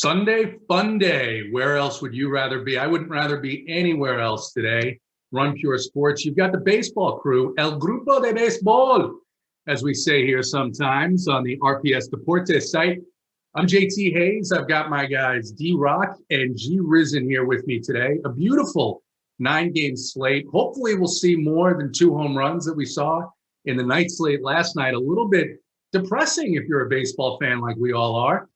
Sunday fun day. Where else would you rather be? I wouldn't rather be anywhere else today. Run Pure Sports. You've got the baseball crew, El Grupo de Béisbol, as we say here sometimes on the RPS Deportes site. I'm JT Hayes. I've got my guys Drock and GRizen here with me today. A beautiful 9-game slate. Hopefully we'll see more than 2 home runs that we saw in the night slate last night. A little bit depressing if you're a baseball fan like we all are.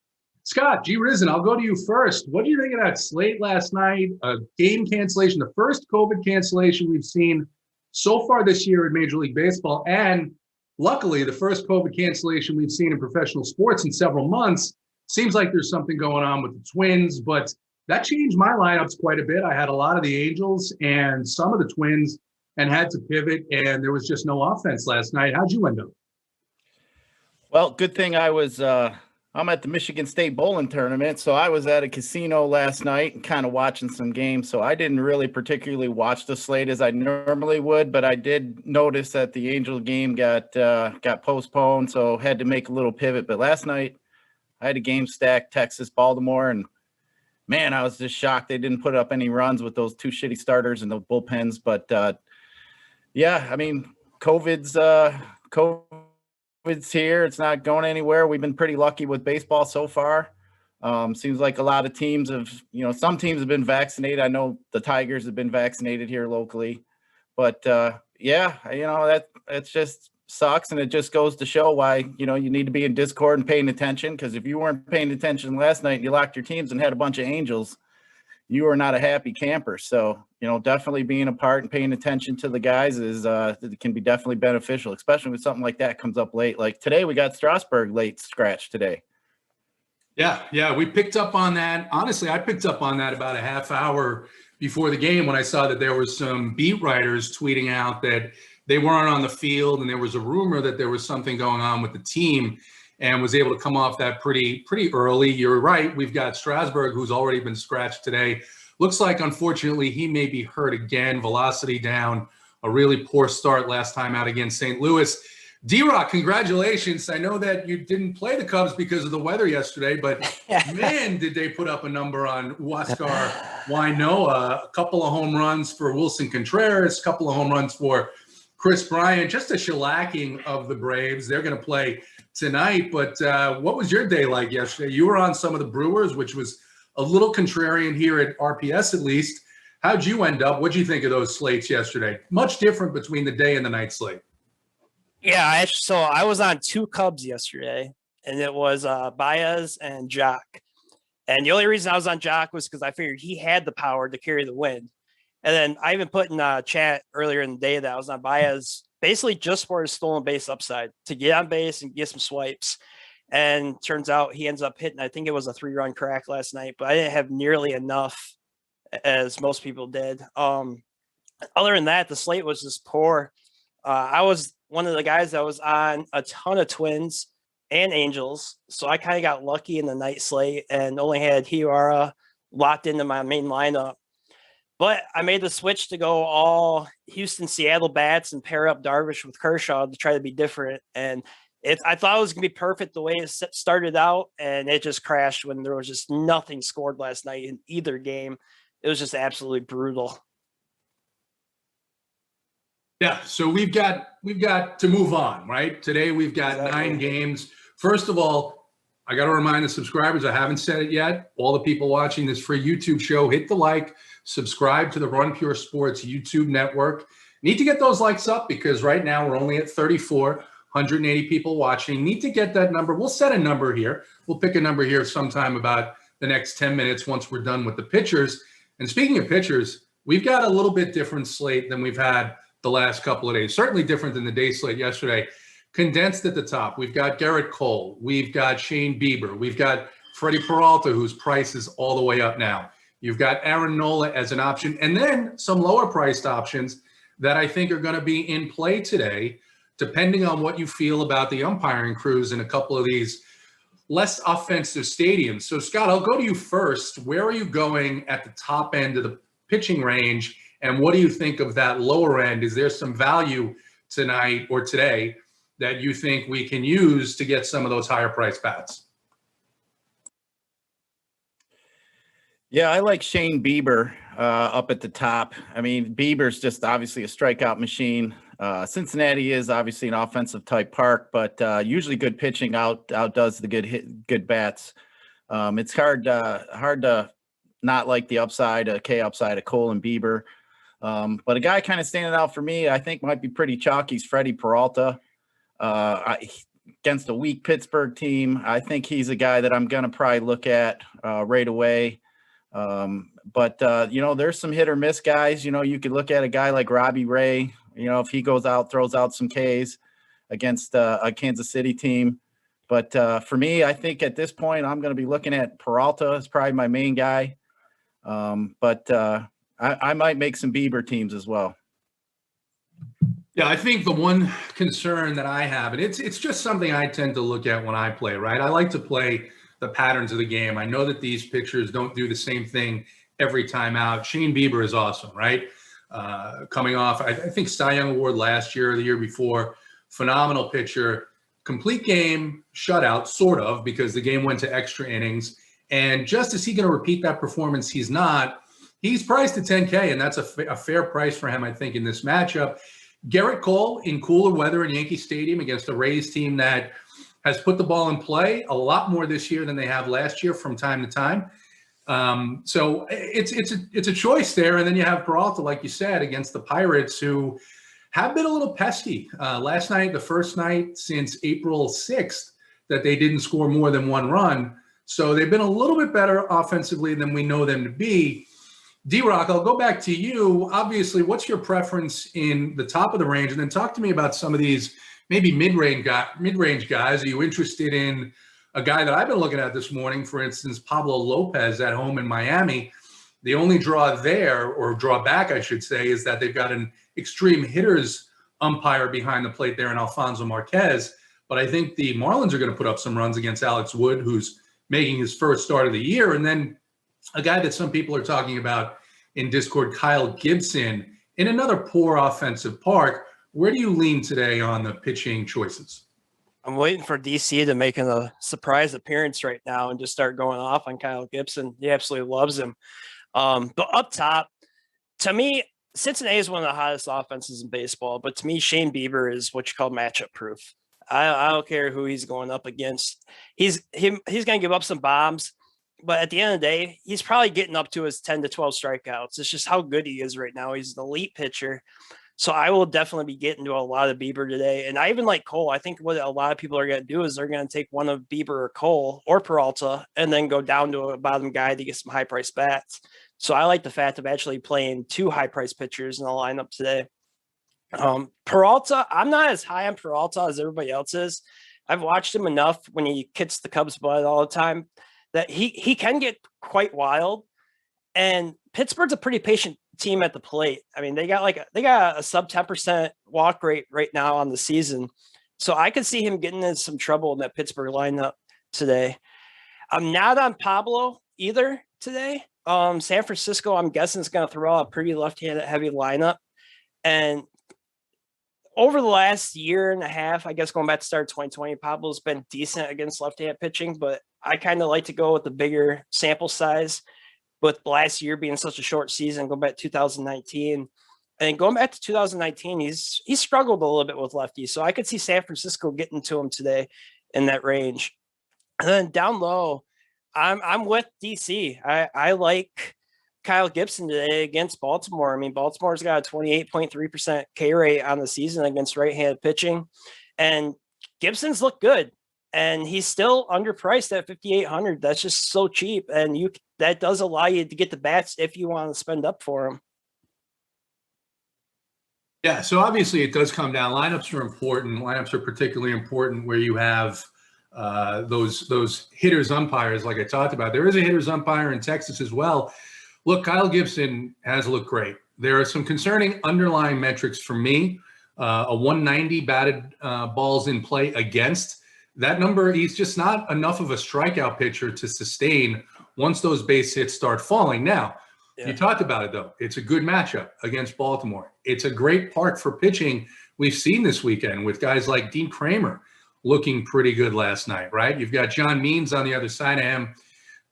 Scott, GRizen, I'll go to you first. What do you think of that slate last night? A game cancellation, the first COVID cancellation we've seen so far this year in Major League Baseball, and luckily the first COVID cancellation we've seen in professional sports in several months. Seems like there's something going on with the Twins, but that changed my lineups quite a bit. I had a lot of the Angels and some of the Twins and had to pivot, and there was just no offense last night. How'd you end up? Well, good thing I'm at the Michigan State bowling tournament, so I was at a casino last night and kind of watching some games, so I didn't really particularly watch the slate as I normally would, but I did notice that the Angel game got postponed, so had to make a little pivot. But last night, I had a game stack, Texas, Baltimore, and man, I was just shocked they didn't put up any runs with those 2 shitty starters and the bullpens. But yeah, I mean, COVID's here. It's not going anywhere. We've been pretty lucky with baseball so far. Seems like a lot of teams have, some teams have been vaccinated. I know the Tigers have been vaccinated here locally, but yeah, that's just sucks. And it just goes to show why, you need to be in Discord and paying attention. Cause if you weren't paying attention last night and you locked your teams and had a bunch of Angels, you are not a happy camper. So, definitely being a part and paying attention to the guys it can be definitely beneficial, especially when something like that comes up late. Like today, we got Strasburg late scratch today. Yeah, we picked up on that. Honestly, I picked up on that about a half hour before the game when I saw that there were some beat writers tweeting out that they weren't on the field, and there was a rumor that there was something going on with the team, and was able to come off that pretty early. You're right. We've got Strasburg, who's already been scratched today. Looks like, unfortunately, he may be hurt again. Velocity down. A really poor start last time out against St. Louis. D-Rock, congratulations. I know that you didn't play the Cubs because of the weather yesterday, but man, did they put up a number on Huascar Ynoa. A couple of home runs for Wilson Contreras, a couple of home runs for Chris Bryant. Just a shellacking of the Braves. They're going to play tonight, but what was your day like yesterday? You were on some of the Brewers, which was a little contrarian here at RPS at least. How'd you end up? What'd you think of those slates yesterday? Much different between the day and the night slate. Yeah, so I was on 2 Cubs yesterday, and it was Baez and Jock. And the only reason I was on Jock was because I figured he had the power to carry the win. And then I even put in chat earlier in the day that I was on Baez basically just for his stolen base upside to get on base and get some swipes. And turns out he ends up hitting, I think it was a 3-run crack last night, but I didn't have nearly enough as most people did. Other than that, the slate was just poor. I was one of the guys that was on a ton of Twins and Angels. So I kind of got lucky in the night slate and only had Hiura locked into my main lineup. But I made the switch to go all Houston, Seattle bats and pair up Darvish with Kershaw to try to be different. And I thought it was going to be perfect the way it started out, and it just crashed when there was just nothing scored last night in either game. It was just absolutely brutal. Yeah, so we've got to move on, right? Today we've got 9 games. First of all, I got to remind the subscribers, I haven't said it yet. All the people watching this free YouTube show, hit the like, subscribe to the Run Pure Sports YouTube network. Need to get those likes up because right now we're only at 34, 180 people watching. Need to get that number. We'll set a number here. We'll pick a number here sometime about the next 10 minutes once we're done with the pitchers. And speaking of pitchers, we've got a little bit different slate than we've had the last couple of days. Certainly different than the day slate yesterday. Condensed at the top, we've got Garrett Cole, we've got Shane Bieber, we've got Freddie Peralta, whose price is all the way up now. You've got Aaron Nola as an option, and then some lower priced options that I think are going to be in play today, depending on what you feel about the umpiring crews in a couple of these less offensive stadiums. So Scott, I'll go to you first. Where are you going at the top end of the pitching range, and what do you think of that lower end? Is there some value tonight or today that you think we can use to get some of those higher price bats? Yeah, I like Shane Bieber up at the top. I mean, Bieber's just obviously a strikeout machine. Cincinnati is obviously an offensive type park, but usually good pitching outdoes the good bats. It's hard to not like the upside, upside of Cole and Bieber. But a guy kind of standing out for me, I think might be pretty chalky, is Freddie Peralta. Against a weak Pittsburgh team, I think he's a guy that I'm going to probably look at right away. But there's some hit or miss guys. You could look at a guy like Robbie Ray, if he goes out, throws out some Ks against a Kansas City team. But for me, I think at this point, I'm going to be looking at Peralta as probably my main guy. But I might make some Bieber teams as well. Yeah, I think the one concern that I have, and it's just something I tend to look at when I play, right? I like to play the patterns of the game. I know that these pitchers don't do the same thing every time out. Shane Bieber is awesome, right? Coming off, I think Cy Young Award last year or the year before, phenomenal pitcher, complete game shutout, sort of, because the game went to extra innings. And just is he going to repeat that performance? He's not. He's priced at 10K, and that's a fair price for him, I think, in this matchup. Garrett Cole in cooler weather in Yankee Stadium against a Rays team that has put the ball in play a lot more this year than they have last year from time to time. So it's a choice there. And then you have Peralta, like you said, against the Pirates, who have been a little pesky. Last night, the first night since April 6th that they didn't score more than one run. So they've been a little bit better offensively than we know them to be. D-Rock, I'll go back to you. Obviously, what's your preference in the top of the range? And then talk to me about some of these maybe mid-range guys. Are you interested in a guy that I've been looking at this morning, for instance, Pablo Lopez at home in Miami? The only draw there, or drawback, I should say, is that they've got an extreme hitters umpire behind the plate there in Alfonso Marquez. But I think the Marlins are going to put up some runs against Alex Wood, who's making his first start of the year. And then a guy that some people are talking about in Discord, Kyle Gibson, in another poor offensive park. Where do you lean today on the pitching choices? I'm waiting for DC to make a surprise appearance right now and just start going off on Kyle Gibson. He absolutely loves him. But up top, to me, Cincinnati is one of the hottest offenses in baseball. But to me, Shane Bieber is what you call matchup proof. I don't care who he's going up against. He's going to give up some bombs. But at the end of the day, he's probably getting up to his 10 to 12 strikeouts. It's just how good he is right now. He's an elite pitcher. So I will definitely be getting to a lot of Bieber today. And I even like Cole. I think what a lot of people are going to do is they're going to take one of Bieber or Cole or Peralta and then go down to a bottom guy to get some high-priced bats. So I like the fact of actually playing two high-priced pitchers in the lineup today. Peralta, I'm not as high on Peralta as everybody else is. I've watched him enough when he kicks the Cubs' butt all the time that he can get quite wild. And Pittsburgh's a pretty patient team at the plate. I mean, they got a sub 10% walk rate right now on the season. So I could see him getting in some trouble in that Pittsburgh lineup today. I'm not on Pablo either today. San Francisco, I'm guessing, is going to throw out a pretty left-handed heavy lineup. And over the last year and a half, I guess going back to start 2020, Pablo's been decent against left-handed pitching, but I kind of like to go with the bigger sample size. With last year being such a short season, going back to 2019, and going back to 2019, he's struggled a little bit with lefties. So I could see San Francisco getting to him today in that range. And then down low, I'm with DC. I like Kyle Gibson today against Baltimore. I mean, Baltimore's got a 28.3% K rate on the season against right-handed pitching, and Gibson's looked good. And he's still underpriced at 5,800. That's just so cheap, and that does allow you to get the bats if you want to spend up for them. Yeah, so obviously it does come down. Lineups are important. Lineups are particularly important where you have those hitters umpires, like I talked about. There is a hitters umpire in Texas as well. Look, Kyle Gibson has looked great. There are some concerning underlying metrics for me. A 190 batted balls in play against. That number, he's just not enough of a strikeout pitcher to sustain once those base hits start falling. Now, You talked about it, though. It's a good matchup against Baltimore. It's a great park for pitching. We've seen this weekend with guys like Dean Kramer looking pretty good last night, right? You've got John Means on the other side of him.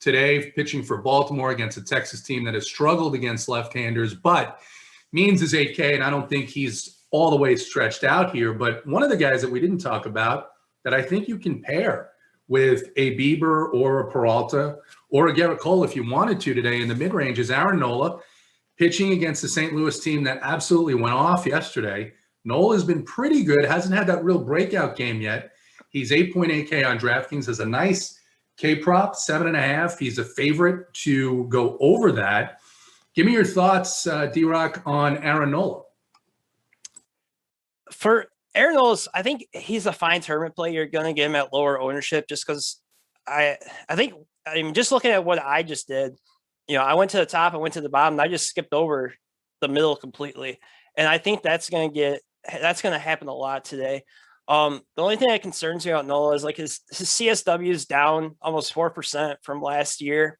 today, pitching for Baltimore against a Texas team that has struggled against left-handers, but Means is 8K, and I don't think he's all the way stretched out here. But one of the guys that we didn't talk about that I think you can pair with a Bieber or a Peralta or a Garrett Cole if you wanted to today in the mid-range is Aaron Nola, pitching against the St. Louis team that absolutely went off yesterday. Nola has been pretty good, hasn't had that real breakout game yet. He's 8.8K on DraftKings, has a nice K-prop, 7.5. He's a favorite to go over that. Give me your thoughts, D-Rock, on Aaron Nola. For Aaron Nola, I think he's a fine tournament play. You're going to get him at lower ownership just because I mean, just looking at what I just did, you know, I went to the top, I went to the bottom, and I just skipped over the middle completely. And I think that's going to happen a lot today. The only thing that concerns me about Nola is like his CSW is down almost 4% from last year.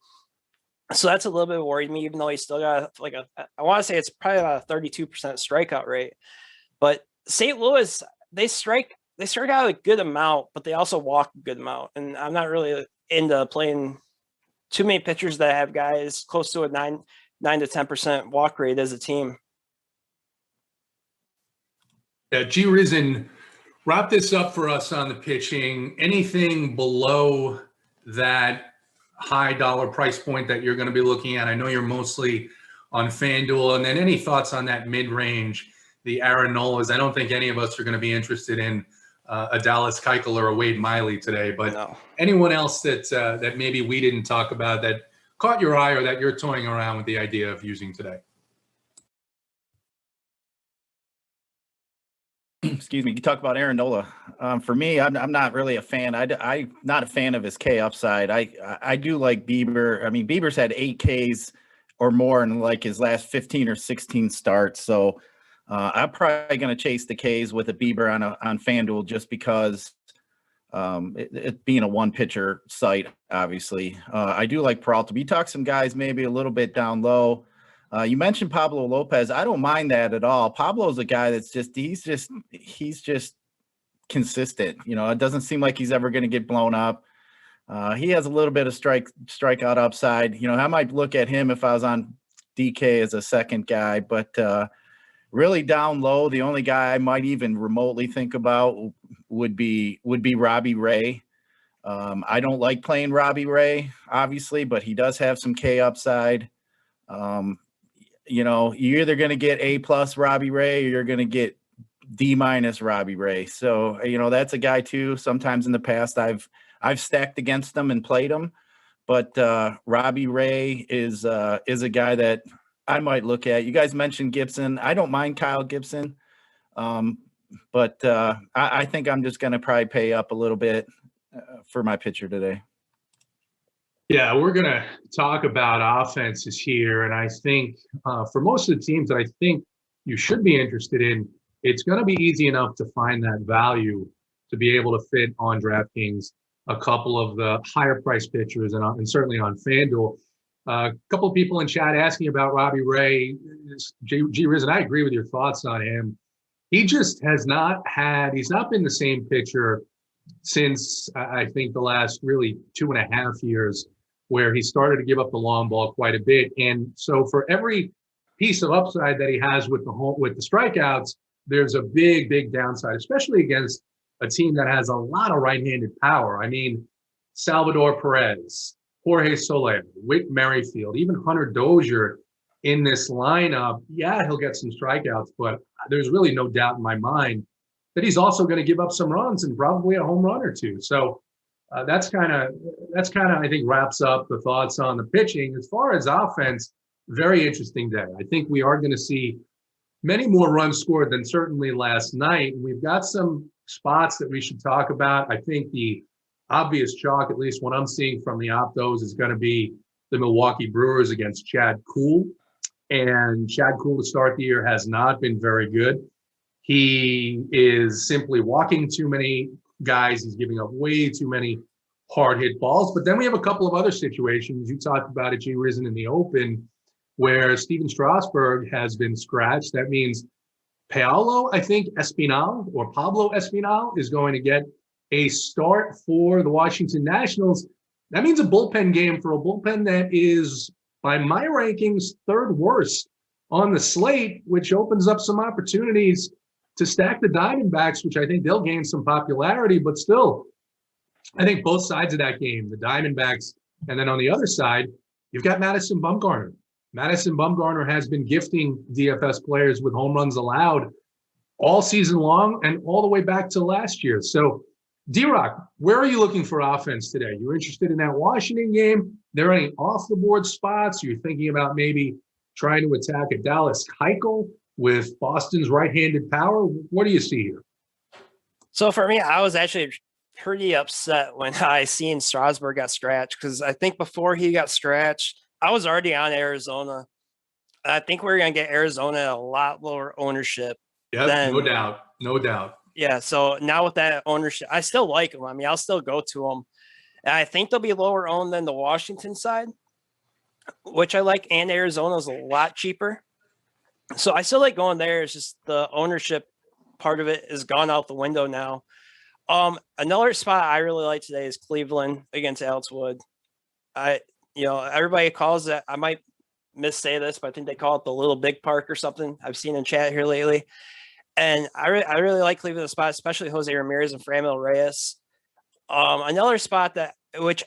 So that's a little bit worried me, even though he's still got like I want to say it's probably about a 32% strikeout rate. But St. Louis, they strike out a good amount, but they also walk a good amount. And I'm not really into playing too many pitchers that have guys close to a 9 to 10% walk rate as a team. GRizen, wrap this up for us on the pitching. Anything below that high dollar price point that you're going to be looking at? I know you're mostly on FanDuel. And then any thoughts on that mid-range, the Aaron Nolas? I don't think any of us are going to be interested in a Dallas Keuchel or a Wade Miley today. But no. Anyone else that maybe we didn't talk about that caught your eye or that you're toying around with the idea of using today? Excuse me. You talk about Aaron Nola. For me, I'm not really a fan. I'm not a fan of his K upside. I do like Bieber. I mean, Bieber's had 8 Ks or more in like his last 15 or 16 starts. So I'm probably going to chase the Ks with a Bieber on FanDuel just because it being a one pitcher site, obviously. I do like Peralta. We talked some guys maybe a little bit down low. You mentioned Pablo Lopez. I don't mind that at all. Pablo's a guy that's he's just consistent. You know, it doesn't seem like he's ever going to get blown up. He has a little bit of strikeout upside. You know, I might look at him if I was on DK as a second guy, but really down low, the only guy I might even remotely think about would be Robbie Ray. I don't like playing Robbie Ray, obviously, but he does have some K upside. You know, you're either going to get A+ Robbie Ray or you're going to get D- Robbie Ray. So, you know, that's a guy too. Sometimes in the past I've stacked against them and played him, but Robbie Ray is a guy that I might look at. You guys mentioned Gibson. I don't mind Kyle Gibson, but I think I'm just going to probably pay up a little bit for my pitcher today. Yeah, we're going to talk about offenses here. And I think for most of the teams that I think you should be interested in, it's going to be easy enough to find that value to be able to fit on DraftKings a couple of the higher price pitchers and certainly on FanDuel. A couple of people in chat asking about Robbie Ray. GRizen, I agree with your thoughts on him. He just he's not been the same pitcher since I think the last really 2.5 years, where he started to give up the long ball quite a bit. And so for every piece of upside that he has with the strikeouts, there's a big downside, especially against a team that has a lot of right-handed power. I mean, Salvador Perez, Jorge Soler, Whit Merrifield, even Hunter Dozier in this lineup. Yeah, he'll get some strikeouts, but there's really no doubt in my mind that he's also going to give up some runs and probably a home run or two. So that's kind of I think wraps up the thoughts on the pitching. As far as offense, very interesting day. I think we are going to see many more runs scored than certainly last night. We've got some spots that we should talk about. I think the obvious chalk, at least what I'm seeing from the optos, is going to be the Milwaukee Brewers against Chad Kuhl. And Chad Kuhl to start the year has not been very good. He is simply walking too many guys. He's giving up way too many hard hit balls. But then we have a couple of other situations. You talked about it, GRizen, in the open, where Steven Strasburg has been scratched. That means Pablo Espinal is going to get a start for the Washington Nationals. That means a bullpen game for a bullpen that is, by my rankings, third worst on the slate, which opens up some opportunities to stack the Diamondbacks, which I think they'll gain some popularity. But still, I think both sides of that game, the Diamondbacks, and then on the other side, you've got Madison Bumgarner. Madison Bumgarner has been gifting DFS players with home runs allowed all season long and all the way back to last year. So, D-Rock, where are you looking for offense today? You're interested in that Washington game? There are any off-the-board spots? You're thinking about maybe trying to attack a Dallas Keuchel with Boston's right-handed power? What do you see here? So for me, I was actually pretty upset when I seen Strasburg got scratched, because I think before he got scratched, I was already on Arizona. I think we're going to get Arizona at a lot lower ownership. Yeah, no doubt. No doubt. Yeah, so now with that ownership, I still like them. I mean, I'll still go to them. And I think they'll be lower owned than the Washington side, which I like, and Arizona's a lot cheaper. So I still like going there. It's just the ownership part of it is gone out the window now. Another spot I really like today is Cleveland against Alex Wood. Everybody calls that, I might missay this, but I think they call it the Little Big Park or something. I've seen in chat here lately. And I really like Cleveland spot, especially Jose Ramirez and Framil Reyes. Another spot which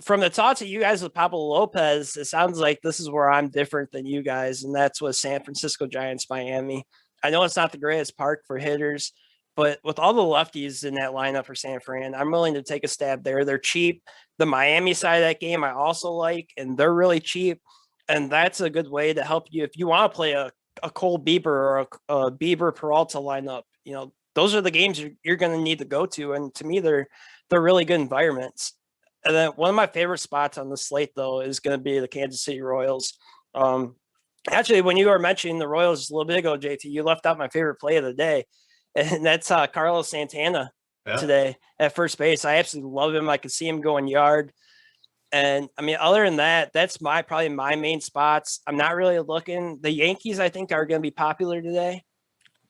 from the thoughts of you guys with Pablo Lopez, it sounds like this is where I'm different than you guys, and that's with San Francisco Giants, Miami. I know it's not the greatest park for hitters, but with all the lefties in that lineup for San Fran, I'm willing to take a stab there. They're cheap. The Miami side of that game I also like, and they're really cheap. And that's a good way to help you if you want to play a Cole Bieber or a Bieber Peralta lineup. Those are the games you're going to need to go to. And to me, they're really good environments. And then one of my favorite spots on the slate, though, is going to be the Kansas City Royals. Actually, when you were mentioning the Royals a little bit ago, JT, you left out my favorite play of the day. And that's Carlos Santana today at first base. I absolutely love him. I can see him going yard. And I mean, other than that, that's probably my main spots. I'm not really looking. The Yankees, I think, are going to be popular today,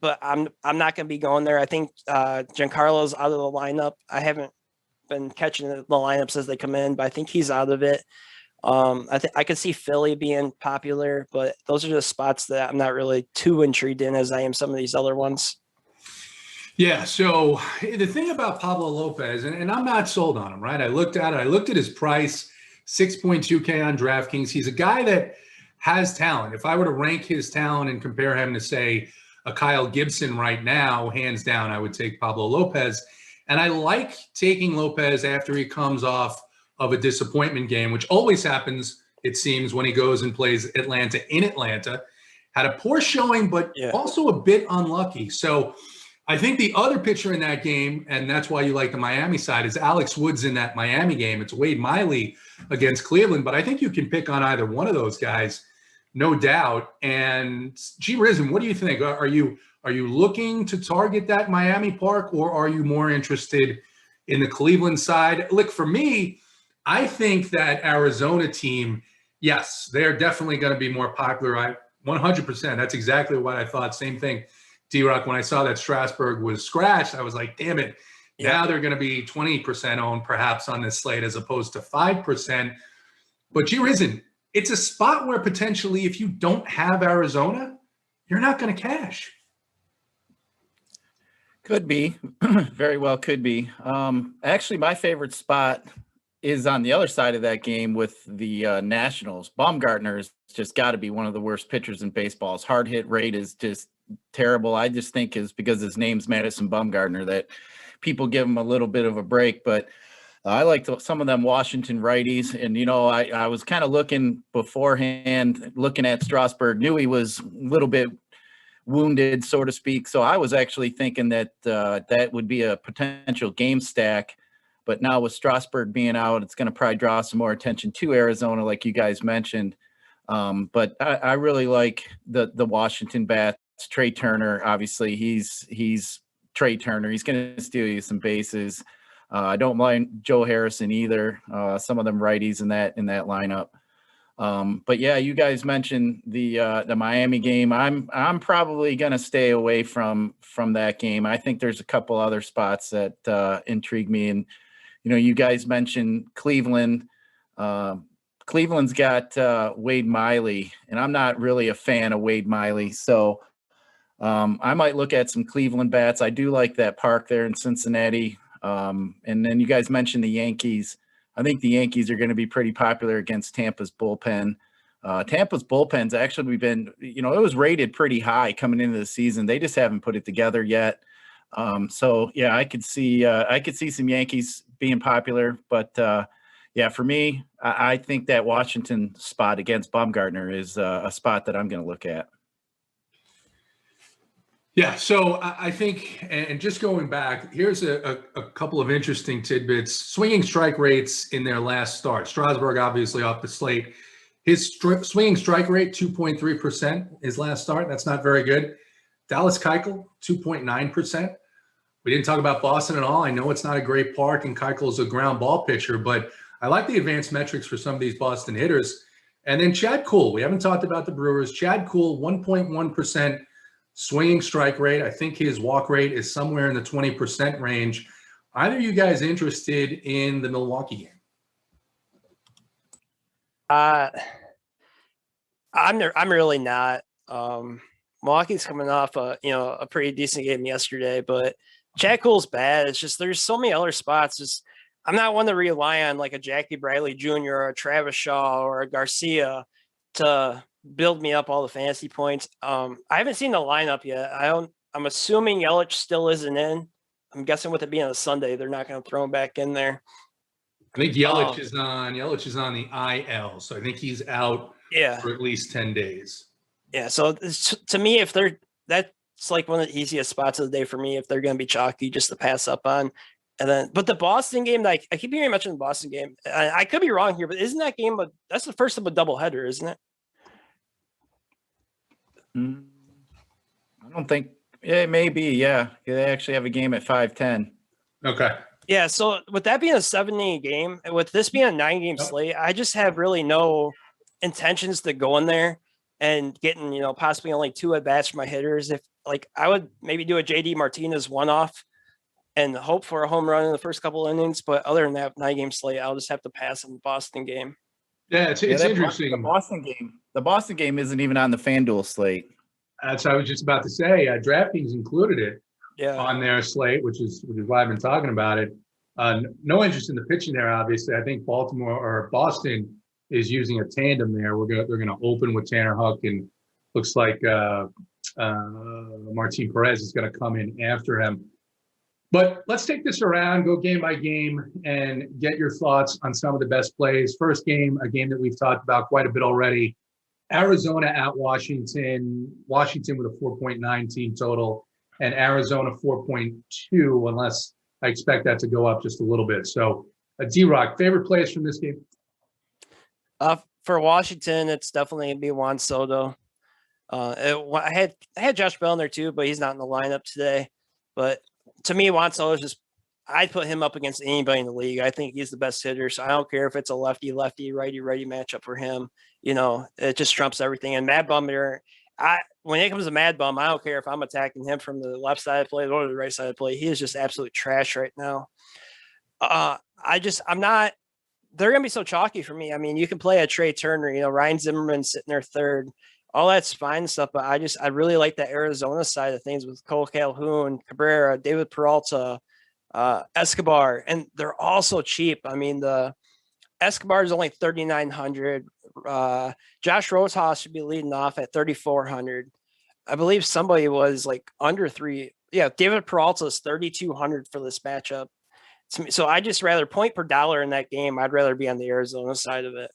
but I'm not going to be going there. I think Giancarlo's out of the lineup. I haven't been catching the lineups as they come in, but I think he's out of it. I could see Philly being popular, but those are just spots that I'm not really too intrigued in as I am some of these other ones. Yeah, so the thing about Pablo Lopez, and I'm not sold on him, right? I looked at it. I looked at his price, 6.2K on DraftKings. He's a guy that has talent. If I were to rank his talent and compare him to, say, a Kyle Gibson right now, hands down, I would take Pablo Lopez. And I like taking Lopez after he comes off of a disappointment game, which always happens, it seems, when he goes and plays Atlanta in Atlanta. Had a poor showing, but also a bit unlucky. So I think the other pitcher in that game, and that's why you like the Miami side, is Alex Woods in that Miami game. It's Wade Miley against Cleveland, but I think you can pick on either one of those guys, no doubt. And GRizen, what do you think? Are you looking to target that Miami park, or are you more interested in the Cleveland side? Look, for me, I think that Arizona team, yes, they're definitely going to be more popular. 100%. That's exactly what I thought. Same thing. D-Rock, when I saw that Strasburg was scratched, I was like, damn it. Now they're going to be 20% owned perhaps on this slate as opposed to 5%. But GRizen, it's a spot where potentially if you don't have Arizona, you're not going to cash. Could be. Very well could be. Actually, my favorite spot is on the other side of that game with the Nationals. Baumgartner's just got to be one of the worst pitchers in baseball. His hard hit rate is just terrible. I just think is because his name's Madison Bumgarner that people give him a little bit of a break. But I like some of them Washington righties. And, I was kind of looking beforehand, looking at Strasburg, knew he was a little bit wounded, so to speak. So I was actually thinking that that would be a potential game stack. But now with Strasburg being out, it's going to probably draw some more attention to Arizona, like you guys mentioned. But I really like the Washington bats. Trey Turner, obviously, he's Trey Turner. He's going to steal you some bases. I don't mind Joe Harrison either. Some of them righties in that lineup. But yeah, you guys mentioned the Miami game. I'm probably going to stay away from that game. I think there's a couple other spots that intrigue me, and you guys mentioned Cleveland. Cleveland's got Wade Miley, and I'm not really a fan of Wade Miley. So I might look at some Cleveland bats. I do like that park there in Cincinnati. And then you guys mentioned the Yankees. I think the Yankees are going to be pretty popular against Tampa's bullpen. Tampa's bullpen's actually been, it was rated pretty high coming into the season. They just haven't put it together yet. So yeah, I could see some Yankees being popular, but yeah, for me, I think that Washington spot against Baumgartner is a spot that I'm going to look at. Yeah, so I think, and just going back, here's a couple of interesting tidbits. Swinging strike rates in their last start. Strasburg obviously off the slate. His swinging strike rate, 2.3% his last start. That's not very good. Dallas Keuchel, 2.9%. We didn't talk about Boston at all. I know it's not a great park, and Keuchel is a ground ball pitcher, but I like the advanced metrics for some of these Boston hitters. And then Chad Kuhl. We haven't talked about the Brewers. Chad Kuhl, 1.1% swinging strike rate. I think his walk rate is somewhere in the 20% range. Either of you guys interested in the Milwaukee game? I'm really not. Milwaukee's coming off a pretty decent game yesterday, but Chad Kuhl's bad. It's just there's so many other spots. I'm not one to rely on like a Jackie Bradley Jr. or a Travis Shaw or a Garcia to build me up all the fantasy points. I haven't seen the lineup yet. I'm assuming Yelich still isn't in. I'm guessing with it being a Sunday, they're not going to throw him back in there. I think Yelich is on the IL, so I think he's out for at least 10 days. Yeah, so to me, that's like one of the easiest spots of the day for me if they're going to be chalky just to pass up on. But the Boston game, like I keep hearing mention the Boston game. I could be wrong here, but isn't that game? That's the first of a doubleheader, isn't it? I don't think it may be. Yeah, they actually have a game at 5:10. Okay. Yeah. So with that being a 7-inning game, and with this being a 9-game slate, I just have really no intentions to go in there and getting possibly only 2 at bats for my hitters. If like I would maybe do a JD Martinez one-off and hope for a home run in the first couple of innings, but other than that 9-game slate, I'll just have to pass on the Boston game. Yeah, it's interesting. The Boston game isn't even on the FanDuel slate. That's what I was just about to say. DraftKings included it on their slate, which is why I've been talking about it. No interest in the pitching there, obviously. I think Boston is using a tandem there. They're gonna open with Tanner Huck, and looks like Martin Perez is gonna come in after him. But let's take this around, go game by game, and get your thoughts on some of the best plays. First game, a game that we've talked about quite a bit already. Arizona at Washington. Washington with a 4.9 team total, and Arizona 4.2, unless I expect that to go up just a little bit. So, D-Rock, favorite plays from this game? For Washington, it's definitely going to be Juan Soto. I had Josh Bell in there too, but he's not in the lineup today. But to me, Juan Soto I'd put him up against anybody in the league. I think he's the best hitter. So I don't care if it's a lefty-lefty, righty-righty matchup for him. It just trumps everything. And Mad Bum here, when it comes to Mad Bum, I don't care if I'm attacking him from the left side of the play or the right side of the play. He is just absolute trash right now. I'm not. They're gonna be so chalky for me. I mean, you can play a Trey Turner. Ryan Zimmerman sitting there third. All that's fine and stuff, but I really like that Arizona side of things with Cole Calhoun, Cabrera, David Peralta, Escobar, and they're all so cheap. I mean, the Escobar is only 3,900. Josh Rosehaus should be leading off at 3,400. I believe somebody was like under 3. Yeah, David Peralta is 3,200 for this matchup. So I just rather point per dollar in that game. I'd rather be on the Arizona side of it.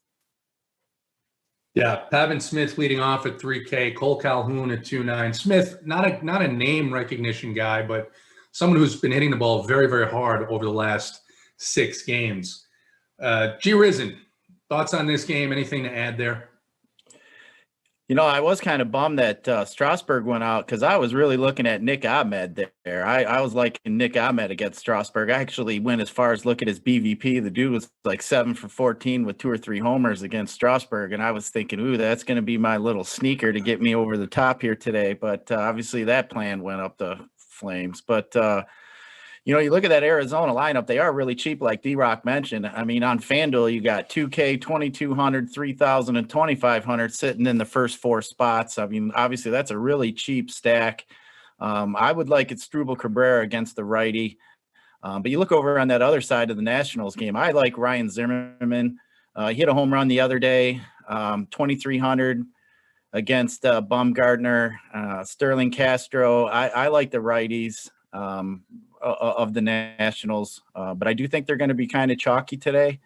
Yeah, Pavin Smith leading off at 3K, Cole Calhoun at 2.9. Smith, not a name recognition guy, but someone who's been hitting the ball very, very hard over the last 6 games. GRizen, thoughts on this game? Anything to add there? I was kind of bummed that Strasburg went out because I was really looking at Nick Ahmed there. I was liking Nick Ahmed against Strasburg. I actually went as far as look at his BVP. The dude was like 7 for 14 with 2 or 3 homers against Strasburg. And I was thinking, ooh, that's going to be my little sneaker to get me over the top here today. But obviously that plan went up the flames. But you know, you look at that Arizona lineup, they are really cheap, like D-Rock mentioned. I mean, on FanDuel, you got 2K, 2,200, 3,000, and 2,500 sitting in the first 4 spots. I mean, obviously, that's a really cheap stack. I would like it Struble Cabrera against the righty. But you look over on that other side of the Nationals game, I like Ryan Zimmerman. He hit a home run the other day, 2,300 against Bumgarner, Sterling Castro. I like the righties of the Nationals, but I do think they're going to be kind of chalky today.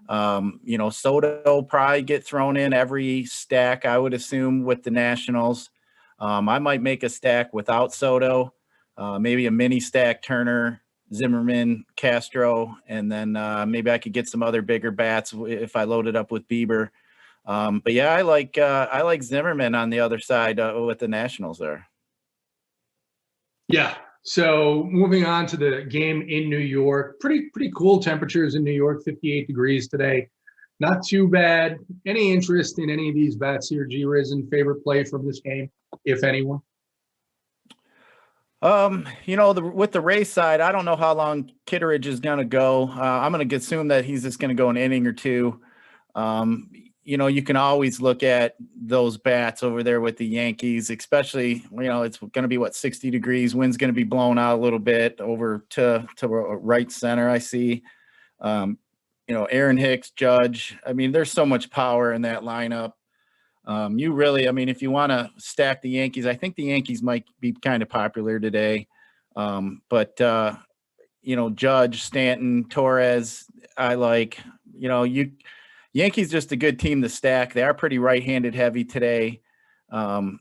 You know, Soto will probably get thrown in every stack, I would assume, with the Nationals. I might make a stack without Soto, maybe a mini stack Turner, Zimmerman, Castro, and then maybe I could get some other bigger bats if I load it up with Bieber. But yeah, I like Zimmerman on the other side with the Nationals there. Yeah. So moving on to the game in New York, pretty cool temperatures in New York, 58 degrees today. Not too bad. Any interest in any of these bats here, GRizen? Favorite play from this game, if anyone? You know, with the Rays side, I don't know how long Kitteridge is going to go. I'm going to assume that he's just going to go an inning or two. You know, you can always look at those bats over there with the Yankees, especially, you know, it's going to be, 60 degrees. Wind's going to be blown out a little bit over to right center, I see. You know, Aaron Hicks, Judge. I mean, there's so much power in that lineup. You really, I mean, if you want to stack the Yankees, I think the Yankees might be kind of popular today. But you know, Judge, Stanton, Torres, I like, you know, Yankees just a good team to stack. They are pretty right-handed heavy today.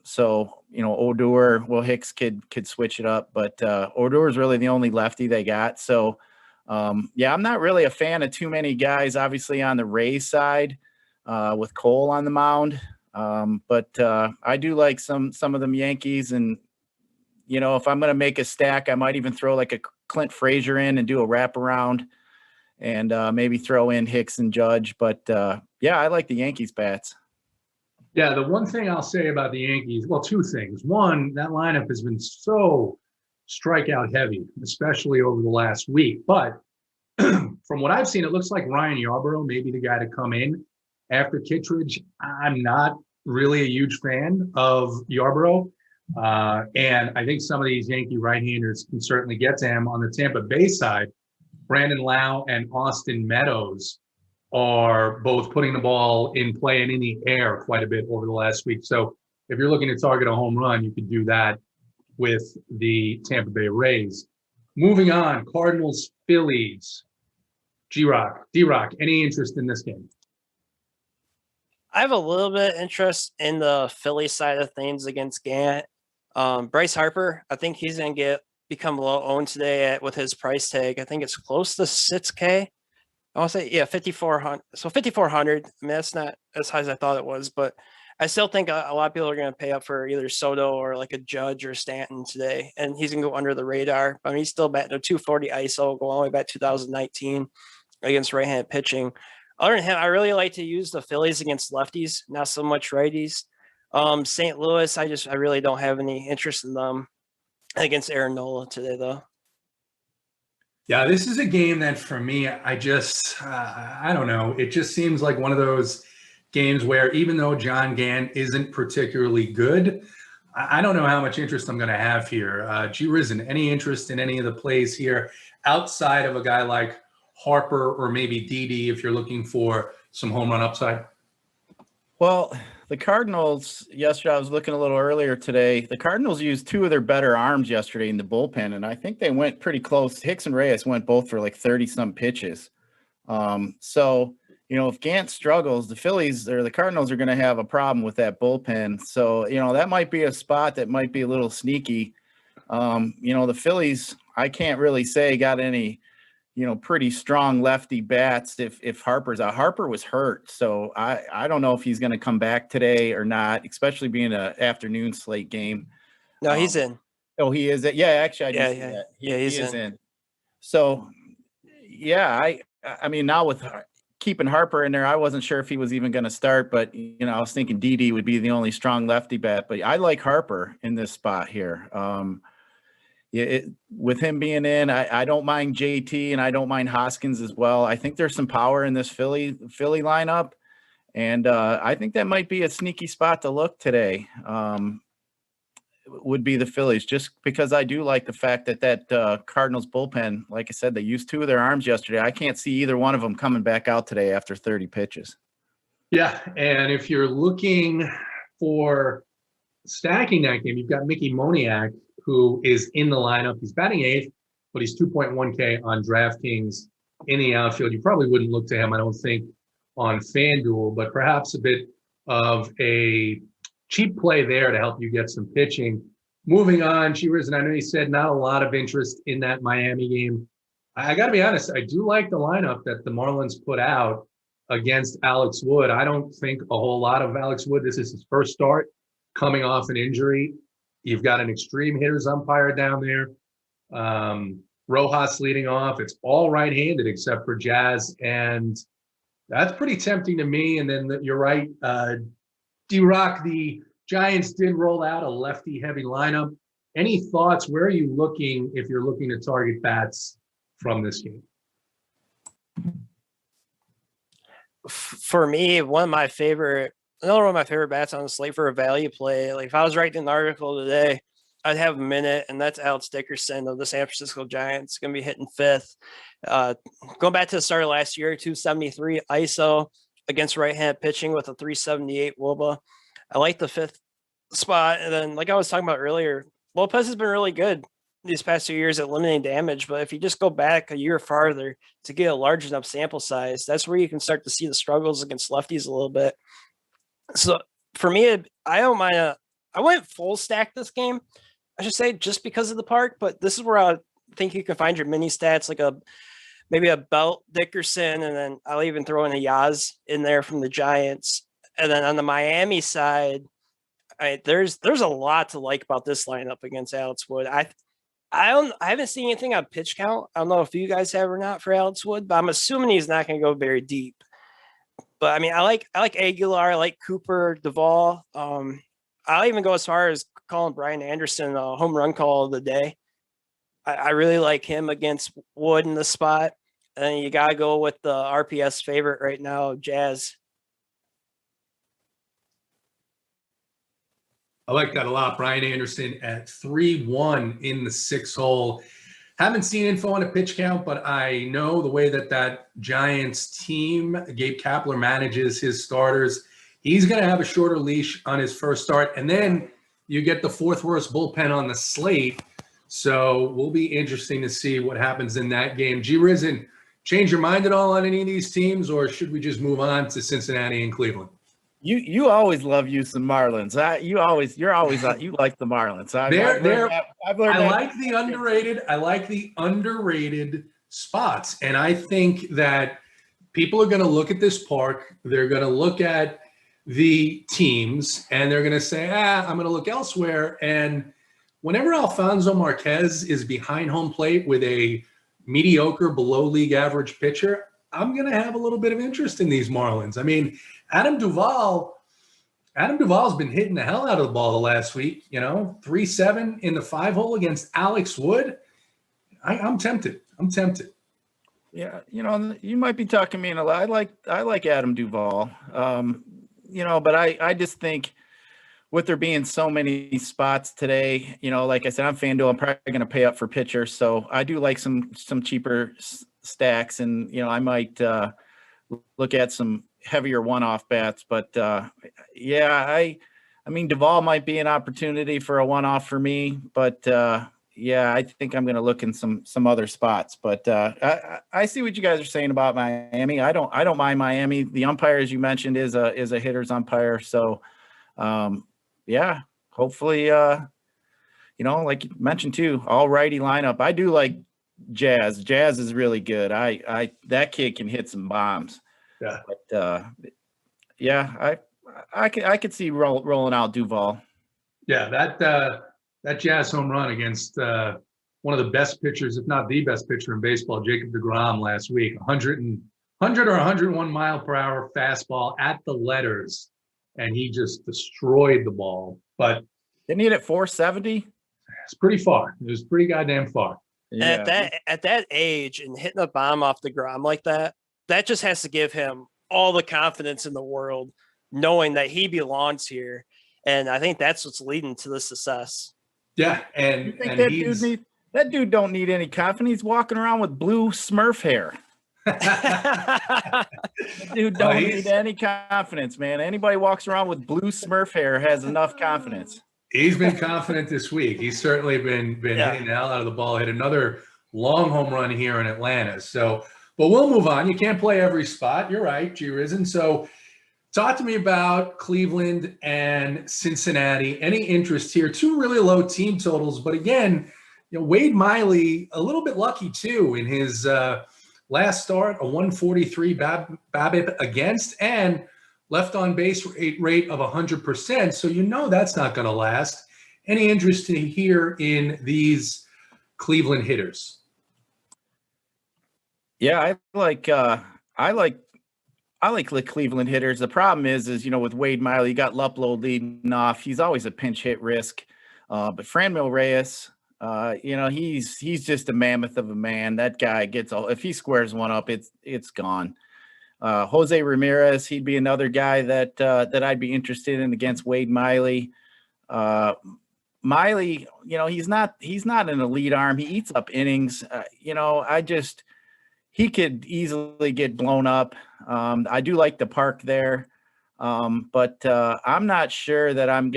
So, you know, Odor, well, Hicks could switch it up, but Odor is really the only lefty they got. So, yeah, I'm not really a fan of too many guys, obviously, on the Rays side with Cole on the mound. But I do like some of them Yankees. And, you know, if I'm going to make a stack, I might even throw like a Clint Frazier in and do a wraparound. And maybe throw in Hicks and Judge. But, yeah, I like the Yankees bats. Yeah, the one thing I'll say about the Yankees, well, 2 things. One, that lineup has been so strikeout heavy, especially over the last week. But from what I've seen, it looks like Ryan Yarbrough may be the guy to come in after Kittredge. I'm not really a huge fan of Yarbrough. And I think some of these Yankee right-handers can certainly get to him. On the Tampa Bay side, Brandon Lau and Austin Meadows are both putting the ball in play and in the air quite a bit over the last week. So if you're looking to target a home run, you could do that with the Tampa Bay Rays. Moving on, Cardinals, Phillies. D-Rock, any interest in this game? I have a little bit of interest in the Philly side of things against Gant. Bryce Harper, I think he's going to become low owned today with his price tag. I think it's close to 6K. I want to say, yeah, 5,400. So 5,400. I mean, that's not as high as I thought it was, but I still think a lot of people are going to pay up for either Soto or like a Judge or Stanton today, and he's going to go under the radar. I mean, he's still batting a 240 ISO, go all the way back 2019 against right-handed pitching. Other than him, I really like to use the Phillies against lefties, not so much righties. St. Louis, I really don't have any interest in them against Aaron Nola today, though. Yeah, this is a game that for me, I don't know. It just seems like one of those games where even though John Gant isn't particularly good, I don't know how much interest I'm going to have here. GRizen, any interest in any of the plays here outside of a guy like Harper or maybe Didi if you're looking for some home run upside? Well, the Cardinals, yesterday, I was looking a little earlier today. The Cardinals used 2 of their better arms yesterday in the bullpen, and I think they went pretty close. Hicks and Reyes went both for like 30-some pitches. So, you know, if Gant struggles, the Phillies or the Cardinals are going to have a problem with that bullpen. So, you know, that might be a spot that might be a little sneaky. You know, the Phillies, I can't really say got any, you know, pretty strong lefty bats if Harper's out. Harper was hurt, so I don't know if he's going to come back today or not, especially being an afternoon slate game. No, he's in. Oh, he is it? Yeah, actually, I did see that. Yeah, he's in. So, yeah, I mean, now with keeping Harper in there, I wasn't sure if he was even going to start, but, you know, I was thinking Didi would be the only strong lefty bat, but I like Harper in this spot here. with him being in, I don't mind JT and I don't mind Hoskins as well. I think there's some power in this Philly lineup, and I think that might be a sneaky spot to look today. Would be the Phillies, just because I do like the fact that Cardinals bullpen, like I said, they used 2 of their arms yesterday. I can't see either one of them coming back out today after 30 pitches. Yeah, and if you're looking for stacking that game, you've got Mickey Moniak, who is in the lineup. He's batting 8th, but he's 2.1K on DraftKings in the outfield. You probably wouldn't look to him, I don't think, on FanDuel, but perhaps a bit of a cheap play there to help you get some pitching. Moving on, GRizen, I know you said not a lot of interest in that Miami game. I got to be honest, I do like the lineup that the Marlins put out against Alex Wood. I don't think a whole lot of Alex Wood. This is his first start coming off an injury. You've got an extreme hitters umpire down there. Rojas leading off. It's all right-handed except for Jazz, and that's pretty tempting to me. And then you're right, D-Rock, the Giants did roll out a lefty-heavy lineup. Any thoughts? Where are you looking if you're looking to target bats from this game? For me, another one of my favorite bats on the slate for a value play. Like if I was writing an article today, I'd have a minute, and that's Alex Dickerson of the San Francisco Giants, going to be hitting 5th. Going back to the start of last year, 273 ISO against right-hand pitching with a 378 WOBA. I like the 5th spot. And then, like I was talking about earlier, Lopez has been really good these past 2 years at limiting damage. But if you just go back a year farther to get a large enough sample size, that's where you can start to see the struggles against lefties a little bit. So for me, I don't mind. I wouldn't full stack this game, I should say, just because of the park. But this is where I think you can find your mini stats, like maybe a Belt Dickerson, and then I'll even throw in a Yaz in there from the Giants. And then on the Miami side, there's a lot to like about this lineup against Alex Wood. I haven't seen anything on pitch count. I don't know if you guys have or not for Alex Wood, but I'm assuming he's not going to go very deep. But I mean, I like Aguilar, I like Cooper, Duvall. I'll even go as far as calling Brian Anderson a home run call of the day. I really like him against Wood in the spot. And you got to go with the RPS favorite right now, Jazz. I like that a lot. Brian Anderson at 3-1 in the 6 hole. Haven't seen info on a pitch count, but I know the way that Giants team, Gabe Kapler, manages his starters. He's going to have a shorter leash on his first start. And then you get the 4th worst bullpen on the slate. So will be interesting to see what happens in that game. GRizen, change your mind at all on any of these teams, or should we just move on to Cincinnati and Cleveland? You always love you some Marlins. You like the Marlins. I like the underrated spots, and I think that people are going to look at this park. They're going to look at the teams, and they're going to say, I'm going to look elsewhere. And whenever Alfonso Marquez is behind home plate with a mediocre, below league average pitcher, I'm going to have a little bit of interest in these Marlins. I mean, Adam Duvall's been hitting the hell out of the ball the last week, 3-7 in the 5 hole against Alex Wood. I'm tempted. Yeah. You might be talking me in a lot. I like Adam Duvall. But I just think with there being so many spots today, like I said, I'm FanDuel. I'm probably going to pay up for pitcher. So I do like some cheaper stacks, and, I might look at some heavier one-off bats. But I mean, Duvall might be an opportunity for a one-off for me. But I think I'm going to look in some other spots. But I see what you guys are saying about Miami. I don't mind Miami. The umpire, as you mentioned, is a hitter's umpire. So hopefully, like you mentioned too, all righty lineup. I do like Jazz. Jazz is really good. That kid can hit some bombs. Yeah. But I could see rolling out Duvall. Yeah, that Jazz home run against one of the best pitchers, if not the best pitcher in baseball, Jacob deGrom, last week. 100 or 101 mile per hour fastball at the letters, and he just destroyed the ball. But didn't he hit at 470? It's pretty far. It was pretty goddamn far. And at that age and hitting a bomb off the ground like that, that just has to give him all the confidence in the world, knowing that he belongs here. And I think that's what's leading to the success. Yeah, and You think that dude don't need any confidence? He's walking around with blue Smurf hair. That dude don't need any confidence, man. Anybody walks around with blue Smurf hair has enough confidence. He's been confident this week. He's certainly been hitting the hell out of the ball. Hit another long home run here in Atlanta. So, but we'll move on. You can't play every spot. You're right, GRizen. So, talk to me about Cleveland and Cincinnati. Any interest here? Two really low team totals, but again, Wade Miley a little bit lucky too in his last start, a 143 BABIP against and left on base rate of 100%. So that's not going to last. Any interest here in these Cleveland hitters? Yeah, I like the Cleveland hitters. The problem is with Wade Miley, you got Luplow leading off. He's always a pinch hit risk. But Franmil Reyes, he's just a mammoth of a man. That guy if he squares one up, it's gone. Jose Ramirez, he'd be another guy that I'd be interested in against Wade Miley. Miley, he's not an elite arm. He eats up innings. He could easily get blown up. I do like the park there, but I'm not sure that I'm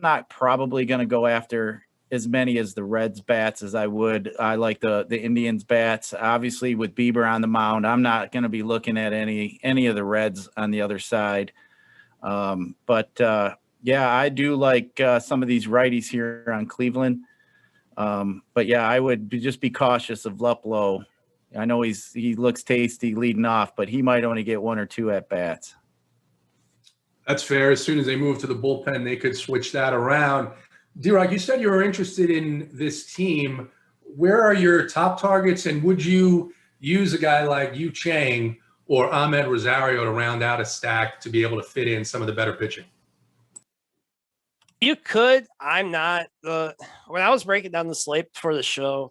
not probably gonna go after as many as the Reds bats as I would. I like the Indians bats. Obviously, with Bieber on the mound, I'm not going to be looking at any of the Reds on the other side. Yeah, I do like some of these righties here on Cleveland. But yeah, I would just be cautious of Luplow. I know he looks tasty leading off, but he might only get one or two at bats. That's fair. As soon as they move to the bullpen, they could switch that around. Drock, you said you were interested in this team. Where are your top targets, and would you use a guy like Yu Chang or Ahmed Rosario to round out a stack to be able to fit in some of the better pitching? You could. I'm not. When I was breaking down the slate for the show,